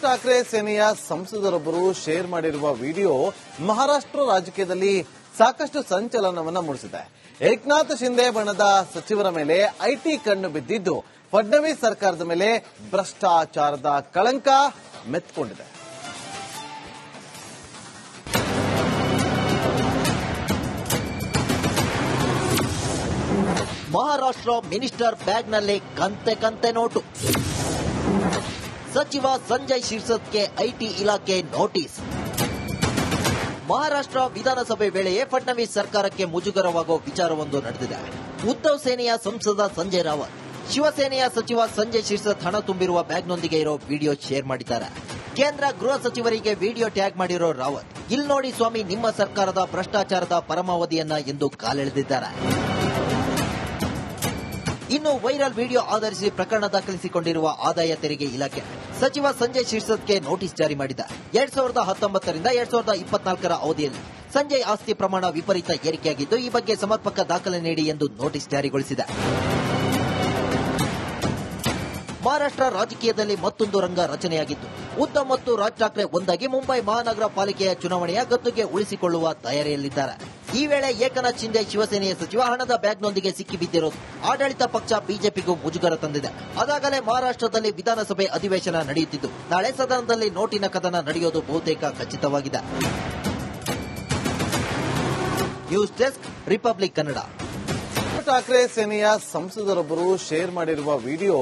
ಠಾಕ್ರೆ ಸೇನೆಯ ಸಂಸದರೊಬ್ಬರು ಶೇರ್ ಮಾಡಿರುವ ವಿಡಿಯೋ ಮಹಾರಾಷ್ಟ್ರ ರಾಜಕೀಯದಲ್ಲಿ ಸಾಕಷ್ಟು ಸಂಚಲನವನ್ನ ಮೂಡಿಸಿದೆ. ಏಕನಾಥ್ ಶಿಂದೆ ಬಣದ ಸಚಿವರ ಮೇಲೆ ಐಟಿ ಕಣ್ಣು ಬಿದ್ದಿದ್ದು ಫಡ್ನವೀಸ್ ಸರ್ಕಾರದ ಮೇಲೆ ಭ್ರಷ್ಟಾಚಾರದ ಕಳಂಕ ಮೆತ್ಕೊಂಡಿದೆ. ಮಹಾರಾಷ್ಟ್ರ ಮಿನಿಸ್ಟರ್ ಬ್ಯಾಗ್ನಲ್ಲಿ ಕಂತೆ ನೋಟು. ಸಚಿವ ಸಂಜಯ್ ಶಿರ್ಸತ್ಗೆ ಐಟಿ ಇಲಾಖೆ ನೋಟಿಸ್. ಮಹಾರಾಷ್ಟ್ರ ವಿಧಾನಸಭೆ ವೇಳೆಯೇ ಫಡ್ನವೀಸ್ ಸರ್ಕಾರಕ್ಕೆ ಮುಜುಗರವಾಗುವ ವಿಚಾರವೊಂದು ನಡೆದಿದೆ. ಉದ್ದವ್ ಸೇನೆಯ ಸಂಸದ ಸಂಜಯ್ ರಾವತ್ ಶಿವಸೇನೆಯ ಸಚಿವ ಸಂಜಯ್ ಶಿರ್ಸತ್ ಹಣ ತುಂಬಿರುವ ಬ್ಯಾಗ್ನೊಂದಿಗೆ ಇರೋ ವಿಡಿಯೋ ಶೇರ್ ಮಾಡಿದ್ದಾರೆ. ಕೇಂದ್ರ ಗೃಹ ಸಚಿವರಿಗೆ ವಿಡಿಯೋ ಟ್ಯಾಗ್ ಮಾಡಿರೋ ರಾವತ್, ಇಲ್ಲಿ ನೋಡಿ ಸ್ವಾಮಿ ನಿಮ್ಮ ಸರ್ಕಾರದ ಭ್ರಷ್ಟಾಚಾರದ ಪರಮಾವಧಿಯನ್ನ ಎಂದು ಕಾಲೆಳೆದಿದ್ದಾರೆ. ಇನ್ನು ವೈರಲ್ ವಿಡಿಯೋ ಆಧರಿಸಿ ಪ್ರಕರಣ ದಾಖಲಿಸಿಕೊಂಡಿರುವ ಆದಾಯ ತೆರಿಗೆ ಇಲಾಖೆ ಸಚಿವ ಸಂಜಯ್ ಶಿರ್ಸತ್ಗೆ ನೋಟಿಸ್ ಜಾರಿ ಮಾಡಿದೆ. 2019 ರಿಂದ 2024 ಅವಧಿಯಲ್ಲಿ ಸಂಜಯ್ ಆಸ್ತಿ ಪ್ರಮಾಣ ವಿಪರೀತ ಏರಿಕೆಯಾಗಿದ್ದು, ಈ ಬಗ್ಗೆ ಸಮರ್ಪಕ ದಾಖಲೆ ನೀಡಿ ಎಂದು ನೋಟಿಸ್ ಜಾರಿಗೊಳಿಸಿದೆ. ಮಹಾರಾಷ್ಟ್ರ ರಾಜಕೀಯದಲ್ಲಿ ಮತ್ತೊಂದು ರಂಗ ರಚನೆಯಾಗಿದ್ದು, ಉದ್ದವ್ ಮತ್ತು ರಾಜ್ ಠಾಕ್ರೆ ಒಂದಾಗಿ ಮುಂಬೈ ಮಹಾನಗರ ಪಾಲಿಕೆಯ ಚುನಾವಣೆಯ ಗದ್ದುಗೆ ಉಳಿಸಿಕೊಳ್ಳುವ ತಯಾರಿಯಲ್ಲಿದ್ದಾರೆ. ಈ ವೇಳೆ ಏಕನಾಥ್ ಶಿಂದೆ ಶಿವಸೇನೆಯ ಸಚಿವ ಹಣದ ಬ್ಯಾಗ್ನೊಂದಿಗೆ ಸಿಕ್ಕಿಬಿದ್ದಿರೋದು ಆಡಳಿತ ಪಕ್ಷ ಬಿಜೆಪಿಗೂ ಮುಜುಗರ ತಂದಿದೆ. ಅದಾಗಲೇ ಮಹಾರಾಷ್ಟ್ರದಲ್ಲಿ ವಿಧಾನಸಭೆ ಅಧಿವೇಶನ ನಡೆಯುತ್ತಿದ್ದು, ನಾಳೆ ಸದನದಲ್ಲಿ ನೋಟಿನ ಕದನ ನಡೆಯೋದು ಬಹುತೇಕ ಖಚಿತವಾಗಿದೆ. News desk, republic Kannada. Thackeray ಸೇನೆಯ ಸಂಸದರೊಬ್ಬರು ಶೇರ್ ಮಾಡಿರುವ ವಿಡಿಯೋ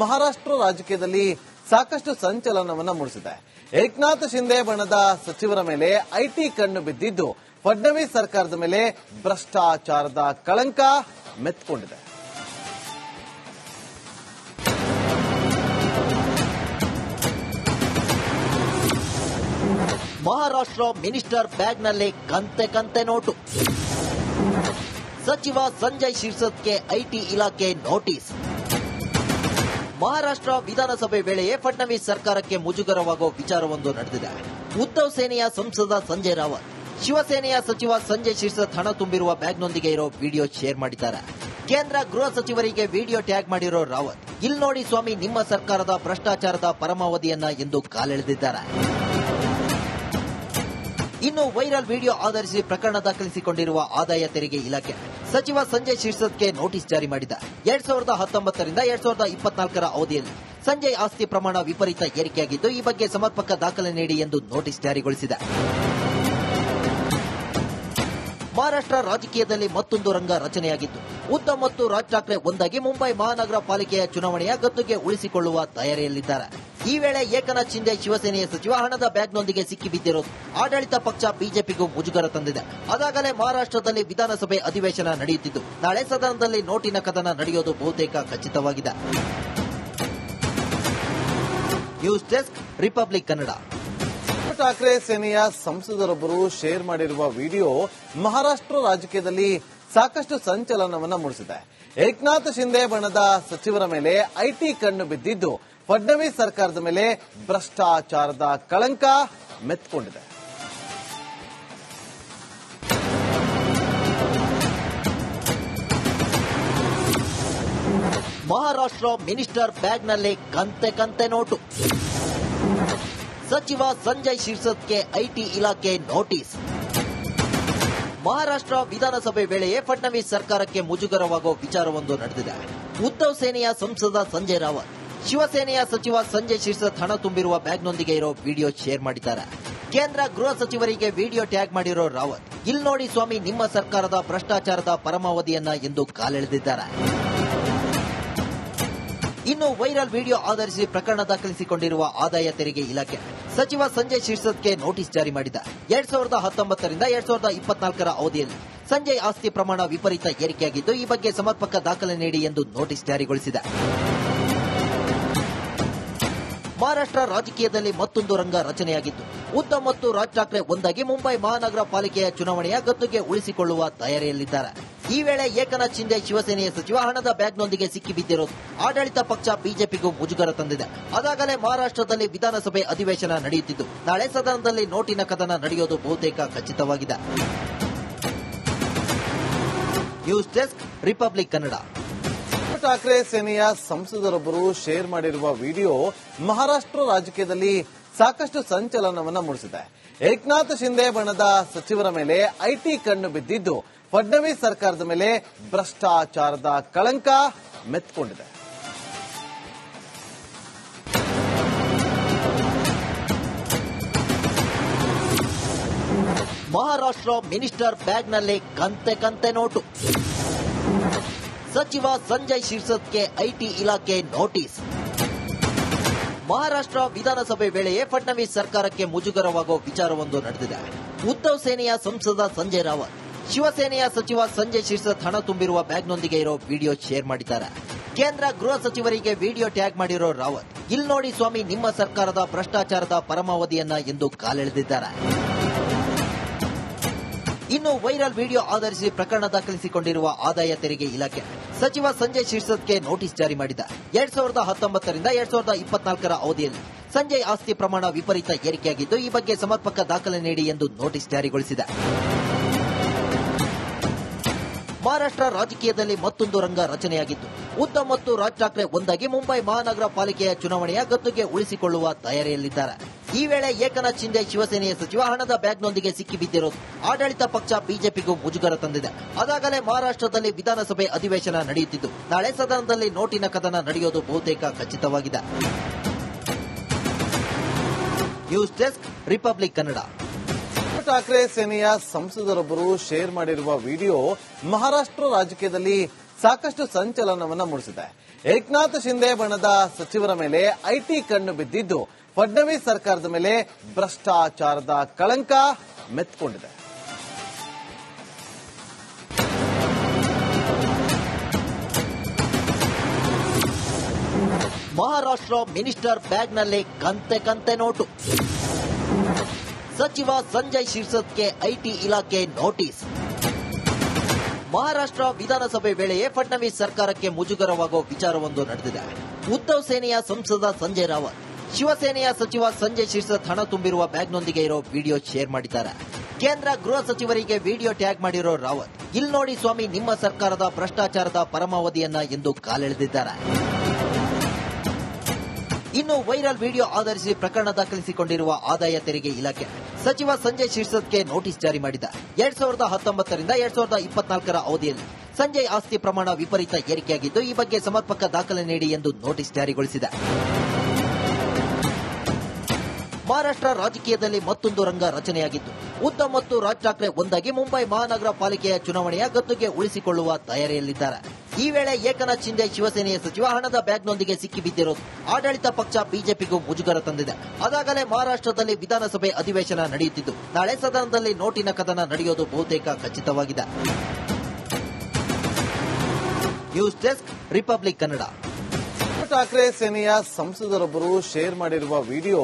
ಮಹಾರಾಷ್ಟ್ರ ರಾಜಕೀಯದಲ್ಲಿ ಸಾಕಷ್ಟು ಸಂಚಲನವನ್ನ ಮೂಡಿಸಿದೆ. ಏಕನಾಥ್ ಶಿಂದೆ ಬಣದ ಸಚಿವರ ಮೇಲೆ ಐಟಿ ಕಣ್ಣು ಬಿದ್ದಿದ್ದು ಫಡ್ನವೀಸ್ ಸರ್ಕಾರದ ಮೇಲೆ ಭ್ರಷ್ಟಾಚಾರದ ಕಳಂಕ ಮೆತ್ಕೊಂಡಿದೆ. ಮಹಾರಾಷ್ಟ್ರ ಮಿನಿಸ್ಟರ್ ಬ್ಯಾಗ್ನಲ್ಲಿ ಕಂತೆ ನೋಟು. ಸಚಿವ ಸಂಜಯ್ ಶಿರ್ಸತ್ಗೆ ಐಟಿ ಇಲಾಖೆ ನೋಟಿಸ್. ಮಹಾರಾಷ್ಟ್ರ ವಿಧಾನಸಭೆ ವೇಳೆಯೇ ಫಡ್ನವೀಸ್ ಸರ್ಕಾರಕ್ಕೆ ಮುಜುಗರವಾಗುವ ವಿಚಾರವೊಂದು ನಡೆದಿದೆ. ಉದ್ದವ್ ಸೇನೆಯ ಸಂಸದ ಸಂಜಯ್ ರಾವತ್ ಶಿವಸೇನೆಯ ಸಚಿವ ಸಂಜಯ್ ಶಿರ್ಸತ್ ಹಣ ತುಂಬಿರುವ ಬ್ಯಾಗ್ನೊಂದಿಗೆ ಇರೋ ವಿಡಿಯೋ ಶೇರ್ ಮಾಡಿದ್ದಾರೆ. ಕೇಂದ್ರ ಗೃಹ ಸಚಿವರಿಗೆ ವಿಡಿಯೋ ಟ್ಯಾಗ್ ಮಾಡಿರೋ ರಾವತ್, ಇಲ್ಲಿ ನೋಡಿ ಸ್ವಾಮಿ ನಿಮ್ಮ ಸರ್ಕಾರದ ಭ್ರಷ್ಟಾಚಾರದ ಪರಮಾವಧಿಯನ್ನ ಎಂದು ಕಾಲೆಳೆದಿದ್ದಾರೆ. ಇನ್ನು ವೈರಲ್ ವಿಡಿಯೋ ಆಧರಿಸಿ ಪ್ರಕರಣ ದಾಖಲಿಸಿಕೊಂಡಿರುವ ಆದಾಯ ತೆರಿಗೆ ಇಲಾಖೆ ಸಚಿವ ಸಂಜಯ್ ಶಿರ್ಸತ್ಗೆ ನೋಟಿಸ್ ಜಾರಿ ಮಾಡಿದೆ. 2019 ರಿಂದ 2024 ಅವಧಿಯಲ್ಲಿ ಸಂಜಯ್ ಆಸ್ತಿ ಪ್ರಮಾಣ ವಿಪರೀತ ಏರಿಕೆಯಾಗಿದ್ದು, ಈ ಬಗ್ಗೆ ಸಮರ್ಪಕ ದಾಖಲೆ ನೀಡಿ ಎಂದು ನೋಟಿಸ್ ಜಾರಿಗೊಳಿಸಿದೆ. ಮಹಾರಾಷ್ಟ್ರ ರಾಜಕೀಯದಲ್ಲಿ ಮತ್ತೊಂದು ರಂಗ ರಚನೆಯಾಗಿದ್ದು, ಉದ್ದವ್ ಮತ್ತು ರಾಜ್ ಠಾಕ್ರೆ ಒಂದಾಗಿ ಮುಂಬೈ ಮಹಾನಗರ ಪಾಲಿಕೆಯ ಚುನಾವಣೆಯ ಗದ್ದುಗೆ ಉಳಿಸಿಕೊಳ್ಳುವ ತಯಾರಿಯಲ್ಲಿದ್ದಾರೆ. ಈ ವೇಳೆ ಏಕನಾಥ್ ಶಿಂದೆ ಶಿವಸೇನೆಯ ಸಚಿವ ಹಣದ ಬ್ಯಾಗ್ನೊಂದಿಗೆ ಸಿಕ್ಕಿಬಿದ್ದಿರೋದು ಆಡಳಿತ ಪಕ್ಷ ಬಿಜೆಪಿಗೂ ಮುಜುಗರ ತಂದಿದೆ. ಅದಾಗಲೇ ಮಹಾರಾಷ್ಟ್ರದಲ್ಲಿ ವಿಧಾನಸಭೆ ಅಧಿವೇಶನ ನಡೆಯುತ್ತಿದ್ದು, ನಾಳೆ ಸದನದಲ್ಲಿ ನೋಟಿನ ಕದನ ನಡೆಯೋದು ಬಹುತೇಕ ಖಚಿತವಾಗಿದೆ. News desk, republic Kannada. Thackeray ಸೇನೆಯ ಸಂಸದರೊಬ್ಬರು ಶೇರ್ ಮಾಡಿರುವ ವಿಡಿಯೋ ಮಹಾರಾಷ್ಟ್ರ ರಾಜಕೀಯದಲ್ಲಿ ಸಾಕಷ್ಟು ಸಂಚಲನವನ್ನ ಮೂಡಿಸಿದೆ. ಏಕನಾಥ್ ಶಿಂದೆ ಬಣದ ಸಚಿವರ ಮೇಲೆ ಐಟಿ ಕಣ್ಣು ಬಿದ್ದಿದ್ದು ಫಡ್ನವೀಸ್ ಸರ್ಕಾರದ ಮೇಲೆ ಭ್ರಷ್ಟಾಚಾರದ ಕಳಂಕ ಮೆತ್ಕೊಂಡಿದೆ. ಮಹಾರಾಷ್ಟ್ರ ಮಿನಿಸ್ಟರ್ ಬ್ಯಾಗ್ನಲ್ಲಿ ಕಂತೆ ನೋಟು. ಸಚಿವ ಸಂಜಯ್ ಶಿರ್ಸತ್ಗೆ ಐಟಿ ಇಲಾಖೆ ನೋಟಿಸ್. ಮಹಾರಾಷ್ಟ್ರ ವಿಧಾನಸಭೆ ವೇಳೆಯೇ ಫಡ್ನವೀಸ್ ಸರ್ಕಾರಕ್ಕೆ ಮುಜುಗರವಾಗುವ ವಿಚಾರವೊಂದು ನಡೆದಿದೆ. ಉದ್ದವ್ ಸೇನೆಯ ಸಂಸದ ಸಂಜಯ್ ರಾವತ್ ಶಿವಸೇನೆಯ ಸಚಿವ ಸಂಜಯ್ ಶಿರ್ಸತ್ ಹಣ ತುಂಬಿರುವ ಬ್ಯಾಗ್ನೊಂದಿಗೆ ಇರೋ ವಿಡಿಯೋ ಶೇರ್ ಮಾಡಿದ್ದಾರೆ. ಕೇಂದ್ರ ಗೃಹ ಸಚಿವರಿಗೆ ವಿಡಿಯೋ ಟ್ಯಾಗ್ ಮಾಡಿರೋ ರಾವತ್, ಇಲ್ಲಿ ನೋಡಿ ಸ್ವಾಮಿ ನಿಮ್ಮ ಸರ್ಕಾರದ ಭ್ರಷ್ಟಾಚಾರದ ಪರಮಾವಧಿಯನ್ನ ಎಂದು ಕಾಲೆಳೆದಿದ್ದಾರೆ. ಇನ್ನು ವೈರಲ್ ವಿಡಿಯೋ ಆಧರಿಸಿ ಪ್ರಕರಣ ದಾಖಲಿಸಿಕೊಂಡಿರುವ ಆದಾಯ ತೆರಿಗೆ ಇಲಾಖೆ ಸಚಿವ ಸಂಜಯ್ ಶಿರ್ಸತ್ಗೆ ನೋಟಿಸ್ ಜಾರಿ ಮಾಡಿದೆ. 2019 ರಿಂದ 2024 ಅವಧಿಯಲ್ಲಿ ಸಂಜಯ್ ಆಸ್ತಿ ಪ್ರಮಾಣ ವಿಪರೀತ ಏರಿಕೆಯಾಗಿದ್ದು, ಈ ಬಗ್ಗೆ ಸಮರ್ಪಕ ದಾಖಲೆ ನೀಡಿ ಎಂದು ನೋಟಿಸ್ ಜಾರಿಗೊಳಿಸಿದೆ. ಮಹಾರಾಷ್ಟ್ರ ರಾಜಕೀಯದಲ್ಲಿ ಮತ್ತೊಂದು ರಂಗ ರಚನೆಯಾಗಿದ್ದು, ಉದ್ದವ್ ಮತ್ತು ರಾಜ್ ಠಾಕ್ರೆ ಒಂದಾಗಿ ಮುಂಬೈ ಮಹಾನಗರ ಪಾಲಿಕೆಯ ಚುನಾವಣೆಯ ಗದ್ದುಗೆ ಉಳಿಸಿಕೊಳ್ಳುವ ತಯಾರಿಯಲ್ಲಿದ್ದಾರೆ. ಈ ವೇಳೆ ಏಕನಾಥ್ ಶಿಂದೆ ಶಿವಸೇನೆಯ ಸಚಿವ ಹಣದ ಬ್ಯಾಗ್ನೊಂದಿಗೆ ಸಿಕ್ಕಿಬಿದ್ದಿರೋದು ಆಡಳಿತ ಪಕ್ಷ ಬಿಜೆಪಿಗೂ ಮುಜುಗರ ತಂದಿದೆ. ಅದಾಗಲೇ ಮಹಾರಾಷ್ಟ್ರದಲ್ಲಿ ವಿಧಾನಸಭೆ ಅಧಿವೇಶನ ನಡೆಯುತ್ತಿದ್ದು, ನಾಳೆ ಸದನದಲ್ಲಿ ನೋಟಿನ ಕದನ ನಡೆಯೋದು ಬಹುತೇಕ ಖಚಿತವಾಗಿದೆ. News desk, republic Kannada. Thackeray ಸೇನೆಯ ಸಂಸದರೊಬ್ಬರು ಶೇರ್ ಮಾಡಿರುವ ವಿಡಿಯೋ ಮಹಾರಾಷ್ಟ್ರ ರಾಜಕೀಯದಲ್ಲಿ ಸಾಕಷ್ಟು ಸಂಚಲನವನ್ನ ಮೂಡಿಸಿದೆ. ಏಕನಾಥ್ ಶಿಂದೆ ಬಣದ ಸಚಿವರ ಮೇಲೆ ಐಟಿ ಕಣ್ಣು ಬಿದ್ದಿದ್ದು ಫಡ್ನವೀಸ್ ಸರ್ಕಾರದ ಮೇಲೆ ಭ್ರಷ್ಟಾಚಾರದ ಕಳಂಕ ಮೆತ್ಕೊಂಡಿದೆ. ಮಹಾರಾಷ್ಟ್ರ ಮಿನಿಸ್ಟರ್ ಬ್ಯಾಗ್ನಲ್ಲಿ ಕಂತೆ ನೋಟು. ಸಚಿವ ಸಂಜಯ್ ಶಿರ್ಸತ್ಗೆ ಐಟಿ ಇಲಾಖೆ ನೋಟಿಸ್. ಮಹಾರಾಷ್ಟ್ರ ವಿಧಾನಸಭೆ ವೇಳೆಯೇ ಫಡ್ನವೀಸ್ ಸರ್ಕಾರಕ್ಕೆ ಮುಜುಗರವಾಗುವ ವಿಚಾರವೊಂದು ನಡೆದಿದೆ. ಉದ್ದವ್ ಸೇನೆಯ ಸಂಸದ ಸಂಜಯ್ ರಾವತ್ ಶಿವಸೇನೆಯ ಸಚಿವ ಸಂಜಯ್ ಶಿರ್ಸತ್ ಹಣ ತುಂಬಿರುವ ಬ್ಯಾಗ್ನೊಂದಿಗೆ ಇರೋ ವಿಡಿಯೋ ಶೇರ್ ಮಾಡಿದ್ದಾರೆ. ಕೇಂದ್ರ ಗೃಹ ಸಚಿವರಿಗೆ ವಿಡಿಯೋ ಟ್ಯಾಗ್ ಮಾಡಿರೋ ರಾವತ್, ಇಲ್ಲಿ ನೋಡಿ ಸ್ವಾಮಿ ನಿಮ್ಮ ಸರ್ಕಾರದ ಭ್ರಷ್ಟಾಚಾರದ ಪರಮಾವಧಿಯನ್ನ ಎಂದು ಕಾಲೆಳೆದಿದ್ದಾರೆ. ಇನ್ನು ವೈರಲ್ ವಿಡಿಯೋ ಆಧರಿಸಿ ಪ್ರಕರಣ ದಾಖಲಿಸಿಕೊಂಡಿರುವ ಆದಾಯ ತೆರಿಗೆ ಇಲಾಖೆ ಸಚಿವ ಸಂಜಯ್ ಶಿರ್ಸತ್ಗೆ ನೋಟಿಸ್ ಜಾರಿ ಮಾಡಿದೆ. 2019 ರಿಂದ 2024 ಅವಧಿಯಲ್ಲಿ ಸಂಜಯ್ ಆಸ್ತಿ ಪ್ರಮಾಣ ವಿಪರೀತ ಏರಿಕೆಯಾಗಿದ್ದು, ಈ ಬಗ್ಗೆ ಸಮರ್ಪಕ ದಾಖಲೆ ನೀಡಿ ಎಂದು ನೋಟಿಸ್ ಜಾರಿಗೊಳಿಸಿದೆ. ಮಹಾರಾಷ್ಟ್ರ ರಾಜಕೀಯದಲ್ಲಿ ಮತ್ತೊಂದು ರಂಗ ರಚನೆಯಾಗಿದ್ದು, ಉದ್ದವ್ ಮತ್ತು ರಾಜ್ ಠಾಕ್ರೆ ಒಂದಾಗಿ ಮುಂಬೈ ಮಹಾನಗರ ಪಾಲಿಕೆಯ ಚುನಾವಣೆಯ ಗದ್ದುಗೆ ಉಳಿಸಿಕೊಳ್ಳುವ ತಯಾರಿಯಲ್ಲಿದ್ದಾರೆ. ಈ ವೇಳೆ ಏಕನಾಥ್ ಶಿಂದೆ ಶಿವಸೇನೆಯ ಸಚಿವ ಹಣದ ಬ್ಯಾಗ್ನೊಂದಿಗೆ ಸಿಕ್ಕಿಬಿದ್ದಿರೋದು ಆಡಳಿತ ಪಕ್ಷ ಬಿಜೆಪಿಗೂ ಮುಜುಗರ ತಂದಿದೆ. ಅದಾಗಲೇ ಮಹಾರಾಷ್ಟ್ರದಲ್ಲಿ ವಿಧಾನಸಭೆ ಅಧಿವೇಶನ ನಡೆಯುತ್ತಿದ್ದು, ನಾಳೆ ಸದನದಲ್ಲಿ ನೋಟಿನ ಕದನ ನಡೆಯೋದು ಬಹುತೇಕ ಖಚಿತವಾಗಿದೆ. News desk, republic Kannada. Thackeray ಸೇನೆಯ ಸಂಸದರೊಬ್ಬರು ಶೇರ್ ಮಾಡಿರುವ ವಿಡಿಯೋ ಮಹಾರಾಷ್ಟ್ರ ರಾಜಕೀಯದಲ್ಲಿ ಸಾಕಷ್ಟು ಸಂಚಲನವನ್ನ ಮೂಡಿಸಿದೆ. ಏಕನಾಥ್ ಶಿಂದೆ ಬಣದ ಸಚಿವರ ಮೇಲೆ ಐಟಿ ಕಣ್ಣು ಬಿದ್ದಿದ್ದು ಫಡ್ನವೀಸ್ ಸರ್ಕಾರದ ಮೇಲೆ ಭ್ರಷ್ಟಾಚಾರದ ಕಳಂಕ ಮೆತ್ಕೊಂಡಿದೆ. ಮಹಾರಾಷ್ಟ್ರ ಮಿನಿಸ್ಟರ್ ಬ್ಯಾಗ್ನಲ್ಲಿ ಕಂತೆ ನೋಟು. ಸಚಿವ ಸಂಜಯ್ ಶಿರ್ಸತ್ಗೆ ಐಟಿ ಇಲಾಖೆ ನೋಟಿಸ್. ಮಹಾರಾಷ್ಟ್ರ ವಿಧಾನಸಭೆ ವೇಳೆಯೇ ಫಡ್ನವೀಸ್ ಸರ್ಕಾರಕ್ಕೆ ಮುಜುಗರವಾಗುವ ವಿಚಾರವೊಂದು ನಡೆದಿದೆ. ಉದ್ದವ್ ಸೇನೆಯ ಸಂಸದ ಸಂಜಯ್ ರಾವತ್ ಶಿವಸೇನೆಯ ಸಚಿವ ಸಂಜಯ್ ಶಿರ್ಸತ್ ಹಣ ತುಂಬಿರುವ ಬ್ಯಾಗ್ನೊಂದಿಗೆ ಇರೋ ವಿಡಿಯೋ ಶೇರ್ ಮಾಡಿದ್ದಾರೆ. ಕೇಂದ್ರ ಗೃಹ ಸಚಿವರಿಗೆ ವಿಡಿಯೋ ಟ್ಯಾಗ್ ಮಾಡಿರೋ ರಾವತ್, ಇಲ್ಲಿ ನೋಡಿ ಸ್ವಾಮಿ ನಿಮ್ಮ ಸರ್ಕಾರದ ಭ್ರಷ್ಟಾಚಾರದ ಪರಮಾವಧಿಯನ್ನ ಎಂದು ಕಾಲೆಳೆದಿದ್ದಾರೆ. ಇನ್ನು ವೈರಲ್ ವಿಡಿಯೋ ಆಧರಿಸಿ ಪ್ರಕರಣ ದಾಖಲಿಸಿಕೊಂಡಿರುವ ಆದಾಯ ತೆರಿಗೆ ಇಲಾಖೆ ಸಚಿವ ಸಂಜಯ್ ಶಿರ್ಸತ್ಗೆ ನೋಟಿಸ್ ಜಾರಿ ಮಾಡಿದೆ. 2019 ರಿಂದ 2024 ಅವಧಿಯಲ್ಲಿ ಸಂಜಯ್ ಆಸ್ತಿ ಪ್ರಮಾಣ ವಿಪರೀತ ಏರಿಕೆಯಾಗಿದ್ದು, ಈ ಬಗ್ಗೆ ಸಮರ್ಪಕ ದಾಖಲೆ ನೀಡಿ ಎಂದು ನೋಟಿಸ್ ಜಾರಿಗೊಳಿಸಿದೆ. ಮಹಾರಾಷ್ಟ್ರ ರಾಜಕೀಯದಲ್ಲಿ ಮತ್ತೊಂದು ರಂಗ ರಚನೆಯಾಗಿದ್ದು, ಉದ್ದವ್ ಮತ್ತು ರಾಜ್ ಠಾಕ್ರೆ ಒಂದಾಗಿ ಮುಂಬೈ ಮಹಾನಗರ ಪಾಲಿಕೆಯ ಚುನಾವಣೆಯ ಗದ್ದುಗೆ ಉಳಿಸಿಕೊಳ್ಳುವ ತಯಾರಿಯಲ್ಲಿದ್ದಾರೆ. ಈ ವೇಳೆ ಏಕನಾಥ್ ಶಿಂದೆ ಶಿವಸೇನೆಯ ಸಚಿವ ಹಣದ ಬ್ಯಾಗ್ನೊಂದಿಗೆ ಸಿಕ್ಕಿಬಿದ್ದಿರೋದು ಆಡಳಿತ ಪಕ್ಷ ಬಿಜೆಪಿಗೂ ಮುಜುಗರ ತಂದಿದೆ. ಅದಾಗಲೇ ಮಹಾರಾಷ್ಟ್ರದಲ್ಲಿ ವಿಧಾನಸಭೆ ಅಧಿವೇಶನ ನಡೆಯುತ್ತಿದ್ದು, ನಾಳೆ ಸದನದಲ್ಲಿ ನೋಟಿನ ಕದನ ನಡೆಯೋದು ಬಹುತೇಕ ಖಚಿತವಾಗಿದೆ. News desk, republic Kannada. Thackeray ಸೇನೆಯ ಸಂಸದರೊಬ್ಬರು ಶೇರ್ ಮಾಡಿರುವ ವಿಡಿಯೋ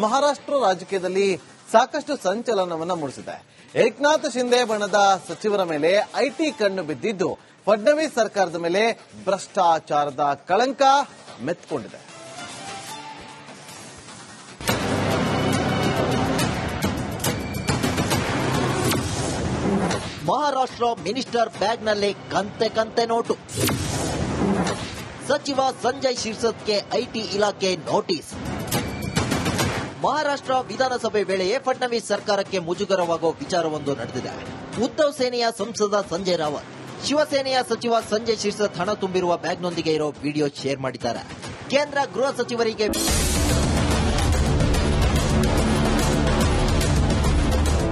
ಮಹಾರಾಷ್ಟ್ರ ರಾಜಕೀಯದಲ್ಲಿ ಸಾಕಷ್ಟು ಸಂಚಲನವನ್ನ ಮೂಡಿಸಿದೆ. ಏಕನಾಥ್ ಶಿಂದೆ ಬಣದ ಸಚಿವರ ಮೇಲೆ ಐಟಿ ಕಣ್ಣು ಬಿದ್ದಿದ್ದು ಫಡ್ನವೀಸ್ ಸರ್ಕಾರದ ಮೇಲೆ ಭ್ರಷ್ಟಾಚಾರದ ಕಳಂಕ ಮೆತ್ಕೊಂಡಿದೆ. ಮಹಾರಾಷ್ಟ್ರ ಮಿನಿಸ್ಟರ್ ಬ್ಯಾಗ್ನಲ್ಲಿ ಕಂತೆ ನೋಟು. ಸಚಿವ ಸಂಜಯ್ ಶಿರ್ಸತ್ಗೆ ಐಟಿ ಇಲಾಖೆ ನೋಟಿಸ್. ಮಹಾರಾಷ್ಟ್ರ ವಿಧಾನಸಭೆ ವೇಳೆಯೇ ಫಡ್ನವೀಸ್ ಸರ್ಕಾರಕ್ಕೆ ಮುಜುಗರವಾಗುವ ವಿಚಾರವೊಂದು ನಡೆದಿದೆ. ಉದ್ದವ್ ಸೇನೆಯ ಸಂಸದ ಸಂಜಯ್ ರಾವತ್ ಶಿವಸೇನೆಯ ಸಚಿವ ಸಂಜಯ್ ಶಿರ್ಸತ್ ಹಣ ತುಂಬಿರುವ ಬ್ಯಾಗ್ನೊಂದಿಗೆ ಇರೋ ವಿಡಿಯೋ ಶೇರ್ ಮಾಡಿದ್ದಾರೆ. ಕೇಂದ್ರ ಗೃಹ ಸಚಿವರಿಗೆ